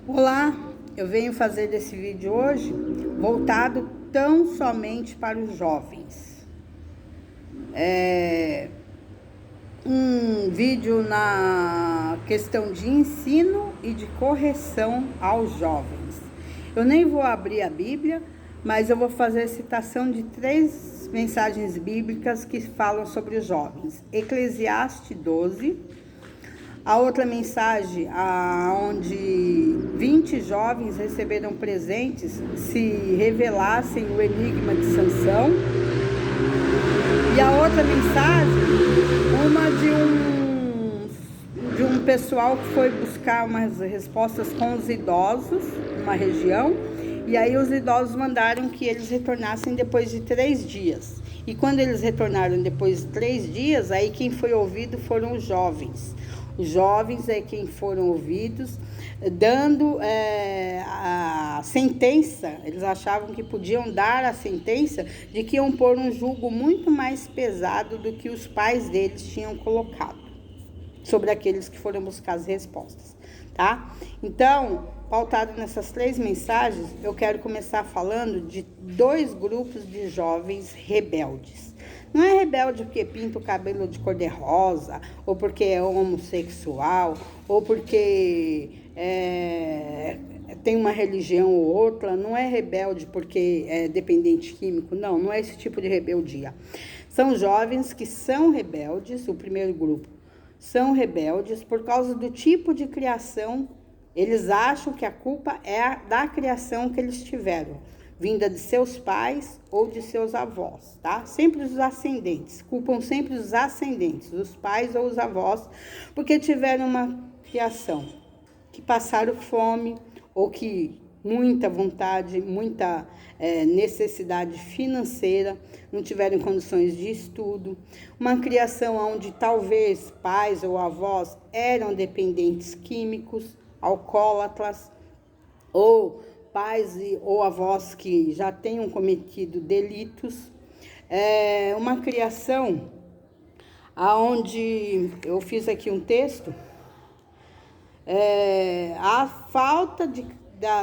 Olá, eu venho fazer esse vídeo hoje voltado tão somente para os jovens. Um vídeo na questão de ensino e de correção aos jovens. Eu nem vou abrir a Bíblia, mas eu vou fazer citação de 3 mensagens bíblicas que falam sobre os jovens. Eclesiastes 12. A outra mensagem, onde 20 jovens receberam presentes se revelassem o enigma de Sansão. E a outra mensagem, uma de um pessoal que foi buscar umas respostas com os idosos, numa região, e aí os idosos mandaram que eles retornassem depois de 3 dias. E quando eles retornaram depois de 3 dias, aí quem foi ouvido foram os jovens. Os jovens é quem foram ouvidos, dando a sentença. Eles achavam que podiam dar a sentença de que iam pôr um jugo muito mais pesado do que os pais deles tinham colocado sobre aqueles que foram buscar as respostas, tá? Então, pautado nessas 3 mensagens, eu quero começar falando de 2 grupos de jovens rebeldes. Não é rebelde porque pinta o cabelo de cor-de-rosa, ou porque é homossexual, ou porque tem uma religião ou outra. Não é rebelde porque é dependente químico. Não é esse tipo de rebeldia. São jovens que são rebeldes, o primeiro grupo. São rebeldes por causa do tipo de criação. Eles acham que a culpa é da criação que eles tiveram, vinda de seus pais ou de seus avós, tá? Sempre os ascendentes, culpam sempre os ascendentes, os pais ou os avós, porque tiveram uma criação, que passaram fome, ou que muita vontade, muita necessidade financeira, não tiveram condições de estudo, uma criação onde talvez pais ou avós eram dependentes químicos, alcoólatras, ou pais ou avós que já tenham cometido delitos, uma criação onde eu fiz aqui um texto, a falta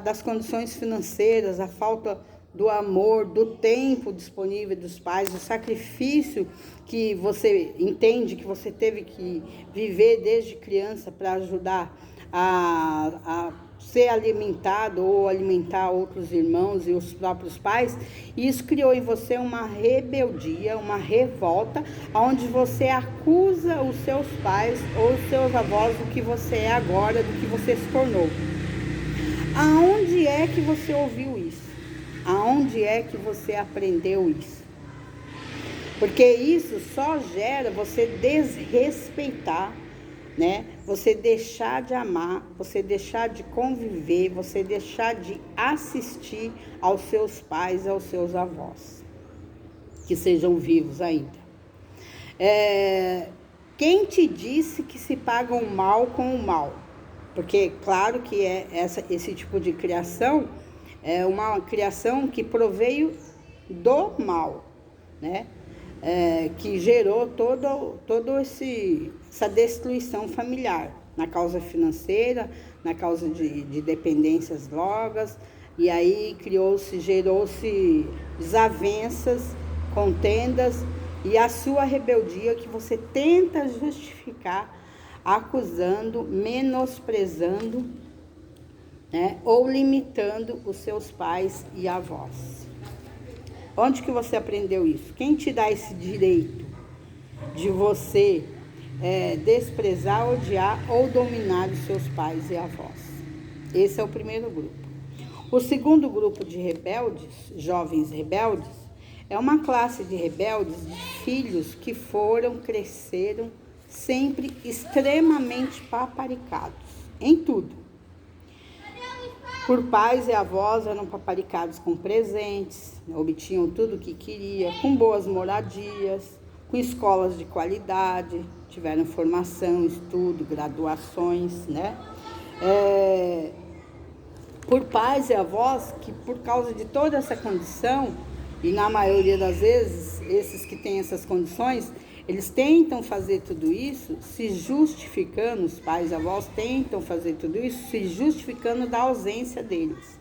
das condições financeiras, a falta do amor, do tempo disponível dos pais, o sacrifício que você entende que você teve que viver desde criança para ajudar a ser alimentado ou alimentar outros irmãos e os próprios pais. E isso criou em você uma rebeldia, uma revolta, onde você acusa os seus pais ou os seus avós do que você é agora, do que você se tornou. Aonde é que você ouviu isso? Aonde é que você aprendeu isso? Porque isso só gera você desrespeitar, né? Você deixar de amar, você deixar de conviver, você deixar de assistir aos seus pais, aos seus avós, que sejam vivos ainda. Quem te disse que se paga o mal com o mal? Porque claro que esse tipo de criação é uma criação que proveio do mal, né? Que gerou toda essa destruição familiar, na causa financeira, na causa de dependências, drogas, e aí gerou-se desavenças, contendas, e a sua rebeldia que você tenta justificar, acusando, menosprezando, né, ou limitando os seus pais e avós. Onde que você aprendeu isso? Quem te dá esse direito de você desprezar, odiar ou dominar os seus pais e avós? Esse é o primeiro grupo. O segundo grupo de rebeldes, jovens rebeldes, é uma classe de rebeldes, de filhos que cresceram sempre extremamente paparicados, em tudo. Por pais e avós eram paparicados com presentes, obtinham tudo o que queria, com boas moradias, com escolas de qualidade, tiveram formação, estudo, graduações, né? Por pais e avós que, por causa de toda essa condição, e na maioria das vezes, esses que têm essas condições, Eles tentam fazer tudo isso se justificando, os pais e avós tentam fazer tudo isso se justificando da ausência deles.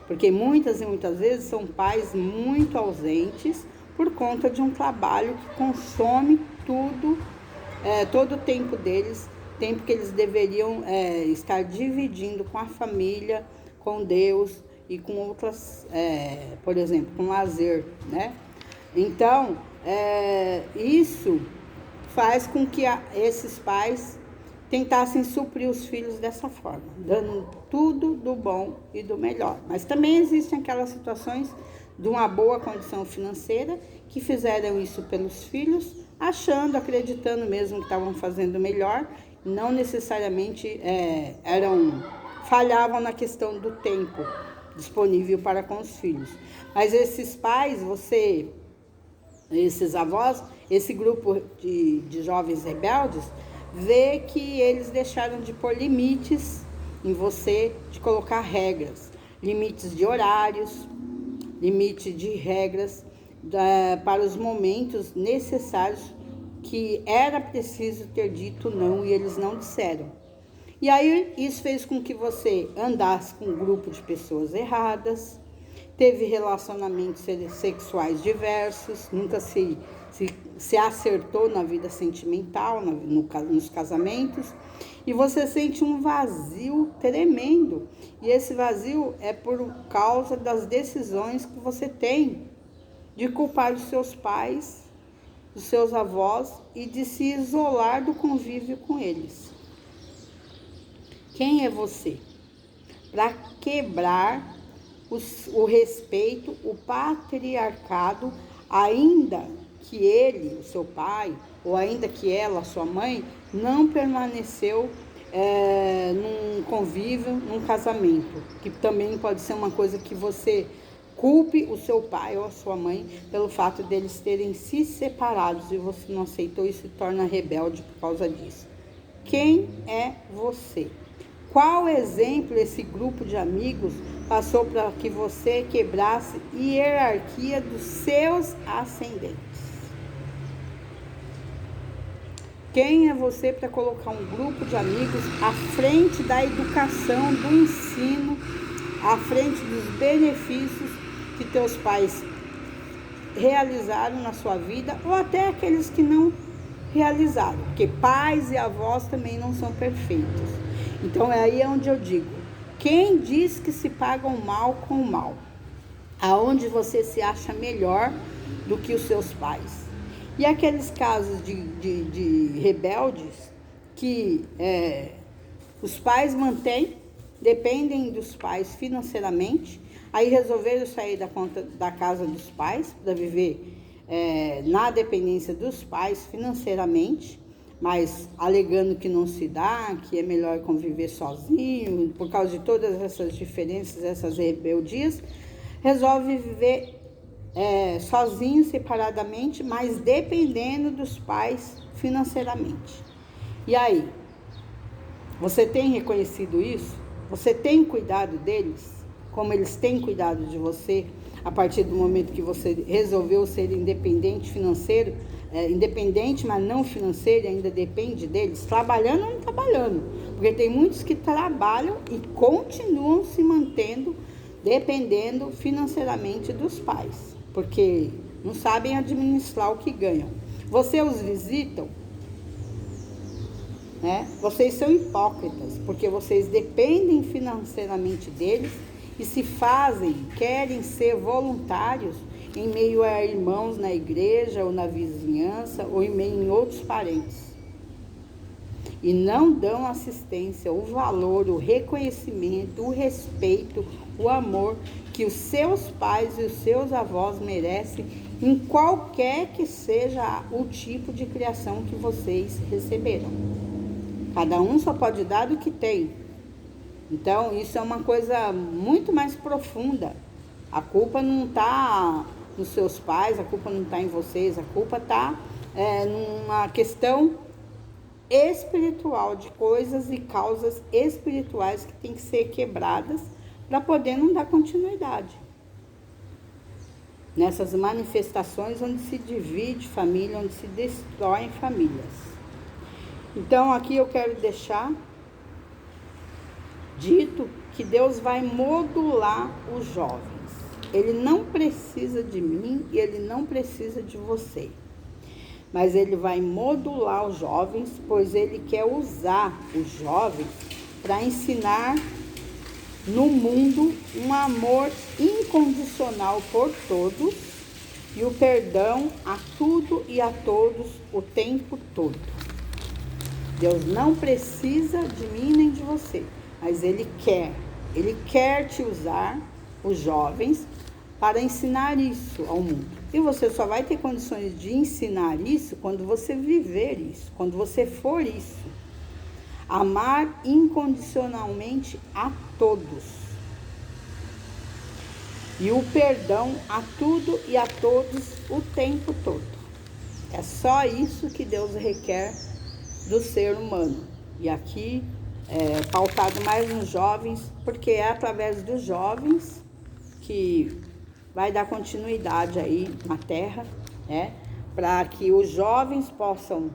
Porque muitas e muitas vezes são pais muito ausentes por conta de um trabalho que consome tudo, todo o tempo deles, tempo que eles deveriam estar dividindo com a família, com Deus e com outras, por exemplo, com lazer, né? Então, isso faz com que esses pais tentassem suprir os filhos dessa forma, dando tudo do bom e do melhor. Mas também existem aquelas situações de uma boa condição financeira que fizeram isso pelos filhos, achando, acreditando mesmo que estavam fazendo melhor, não necessariamente falhavam na questão do tempo disponível para com os filhos. Mas esses pais, esses avós, esse grupo de jovens rebeldes, vê que eles deixaram de pôr limites em você, de colocar regras, limites de horários, limite de regras para os momentos necessários que era preciso ter dito não e eles não disseram. E aí isso fez com que você andasse com um grupo de pessoas erradas, teve relacionamentos sexuais diversos, nunca se acertou na vida sentimental, nos casamentos, e você sente um vazio tremendo. E esse vazio é por causa das decisões que você tem de culpar os seus pais, os seus avós e de se isolar do convívio com eles. Quem é você? Para quebrar o respeito, o patriarcado, ainda que ele, o seu pai, ou ainda que ela, sua mãe, não permaneceu num convívio, num casamento, que também pode ser uma coisa que você culpe o seu pai ou a sua mãe pelo fato deles terem se separados e você não aceitou e se torna rebelde por causa disso. Quem é você? Qual exemplo esse grupo de amigos passou para que você quebrasse a hierarquia dos seus ascendentes? Quem é você para colocar um grupo de amigos à frente da educação, do ensino, à frente dos benefícios que teus pais realizaram na sua vida, ou até aqueles que não realizaram? Porque pais e avós também não são perfeitos. Então aí é onde eu digo, quem diz que se paga o mal com o mal? Aonde você se acha melhor do que os seus pais? E aqueles casos de rebeldes que os pais mantêm, dependem dos pais financeiramente, aí resolveram sair da casa dos pais para viver na dependência dos pais financeiramente, mas alegando que não se dá, que é melhor conviver sozinho, por causa de todas essas diferenças, essas rebeldias, resolve viver sozinho, separadamente, mas dependendo dos pais financeiramente. E aí, você tem reconhecido isso? Você tem cuidado deles, como eles têm cuidado de você, a partir do momento que você resolveu ser independente financeiro, independente, mas não financeiro, ainda depende deles, trabalhando ou não trabalhando, porque tem muitos que trabalham e continuam se mantendo dependendo financeiramente dos pais, porque não sabem administrar o que ganham. Você os visitam, né? Vocês são hipócritas, porque vocês dependem financeiramente deles e se querem ser voluntários em meio a irmãos na igreja ou na vizinhança ou em meio a outros parentes. E não dão assistência, o valor, o reconhecimento, o respeito, o amor que os seus pais e os seus avós merecem em qualquer que seja o tipo de criação que vocês receberam. Cada um só pode dar do que tem. Então, isso é uma coisa muito mais profunda. A culpa não está nos seus pais, a culpa não está em vocês, a culpa está numa questão espiritual, de coisas e causas espirituais que tem que ser quebradas para poder não dar continuidade. nessas manifestações onde se divide família, onde se destroem famílias. Então aqui eu quero deixar dito que Deus vai modular os jovens. Ele não precisa de mim e ele não precisa de você. Mas ele vai modular os jovens, pois ele quer usar os jovens para ensinar no mundo um amor incondicional por todos e o perdão a tudo e a todos o tempo todo. Deus não precisa de mim nem de você, mas Ele quer te usar, os jovens, para ensinar isso ao mundo. E você só vai ter condições de ensinar isso quando você viver isso, quando você for isso. Amar incondicionalmente a todos. E o perdão a tudo e a todos o tempo todo. É só isso que Deus requer do ser humano. E aqui é pautado mais nos jovens, porque é através dos jovens que vai dar continuidade aí na terra, né? Para que os jovens possam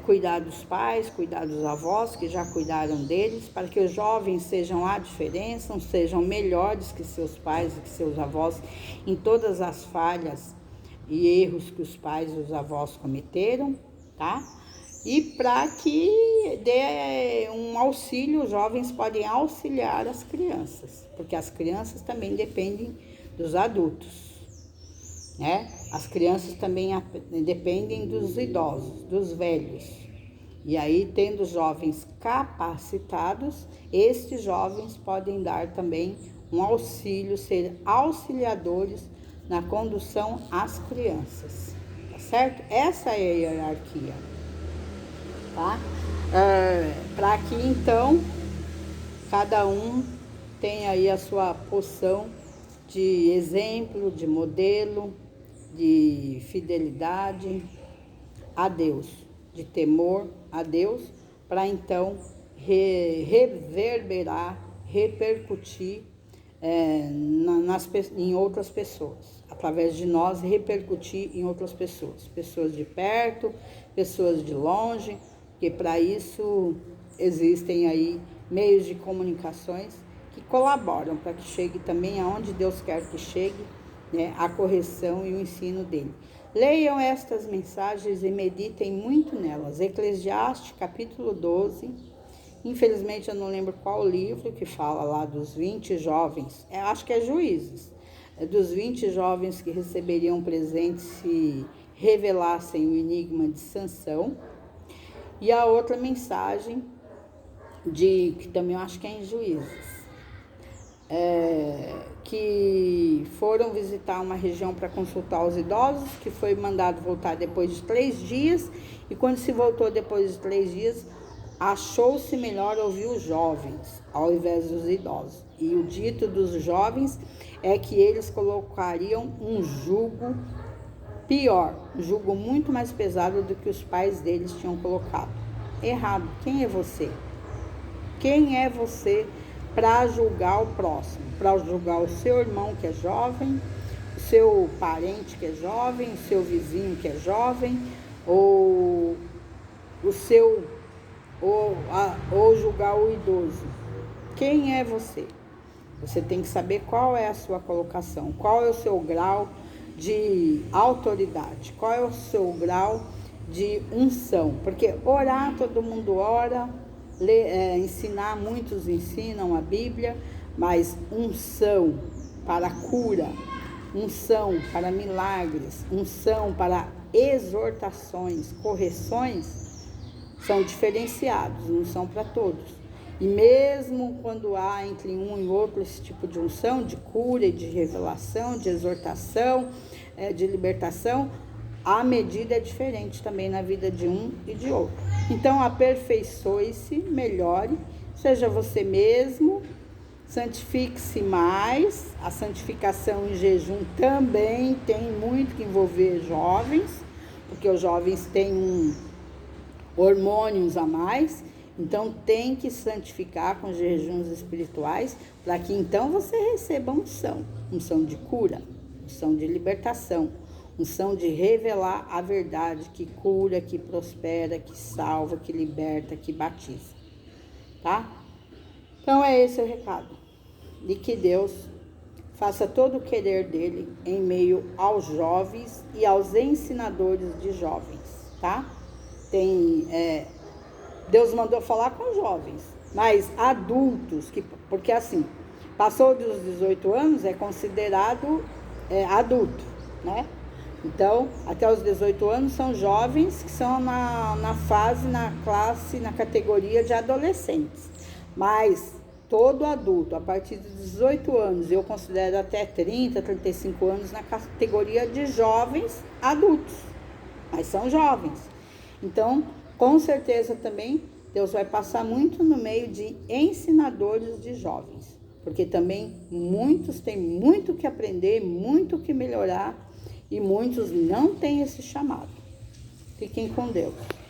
cuidar dos pais, cuidar dos avós que já cuidaram deles, para que os jovens sejam a diferença, sejam melhores que seus pais e que seus avós em todas as falhas e erros que os pais e os avós cometeram, tá? E para que dê um auxílio, os jovens podem auxiliar as crianças, porque as crianças também dependem dos adultos, né? As crianças também dependem dos idosos, dos velhos. E aí, tendo jovens capacitados, estes jovens podem dar também um auxílio, ser auxiliadores na condução às crianças, tá certo? Essa é a hierarquia, tá? Para que então cada um tenha aí a sua porção de exemplo, de modelo, de fidelidade a Deus, de temor a Deus, para então reverberar, repercutir em outras pessoas, através de nós repercutir em outras pessoas, pessoas de perto, pessoas de longe, porque para isso existem aí meios de comunicações que colaboram para que chegue também aonde Deus quer que chegue, né, a correção e o ensino dele. Leiam estas mensagens e meditem muito nelas. Eclesiastes, capítulo 12. Infelizmente eu não lembro qual livro que fala lá dos 20 jovens. Acho que é Juízes. Dos 20 jovens que receberiam presente se revelassem o enigma de Sansão. E a outra mensagem, que também eu acho que é em Juízes. Que foram visitar uma região para consultar os idosos, que foi mandado voltar depois de 3 dias, e quando se voltou depois de 3 dias, achou-se melhor ouvir os jovens, ao invés dos idosos. E o dito dos jovens é que eles colocariam um jugo pior, um jugo muito mais pesado do que os pais deles tinham colocado. Errado. Quem é você? Quem é você para julgar o próximo, para julgar o seu irmão que é jovem, o seu parente que é jovem, o seu vizinho que é jovem, ou julgar o idoso? Quem é você? Você tem que saber qual é a sua colocação, qual é o seu grau de autoridade, qual é o seu grau de unção, porque orar todo mundo ora, ensinar, muitos ensinam a Bíblia, mas unção para cura, unção para milagres, unção para exortações, correções, são diferenciados, não são para todos. E mesmo quando há entre um e outro esse tipo de unção, de cura, de revelação, de exortação, de libertação, a medida é diferente também na vida de um e de outro. Então, aperfeiçoe-se, melhore, seja você mesmo, santifique-se mais. A santificação em jejum também tem muito que envolver jovens, porque os jovens têm hormônios a mais, então tem que santificar com jejuns espirituais, para que então você receba unção de cura, unção de libertação, unção de revelar a verdade que cura, que prospera, que salva, que liberta, que batiza, tá? Então é esse o recado. E que Deus faça todo o querer dele em meio aos jovens e aos ensinadores de jovens, tá? Deus mandou falar com jovens, mas adultos, porque assim, passou dos 18 anos é considerado adulto, né? Então, até os 18 anos são jovens que são na classe, na categoria de adolescentes. Mas todo adulto, a partir dos 18 anos, eu considero até 30, 35 anos na categoria de jovens adultos. Mas são jovens. Então, com certeza também, Deus vai passar muito no meio de ensinadores de jovens. Porque também muitos têm muito que aprender, muito que melhorar, e muitos não têm esse chamado. Fiquem com Deus.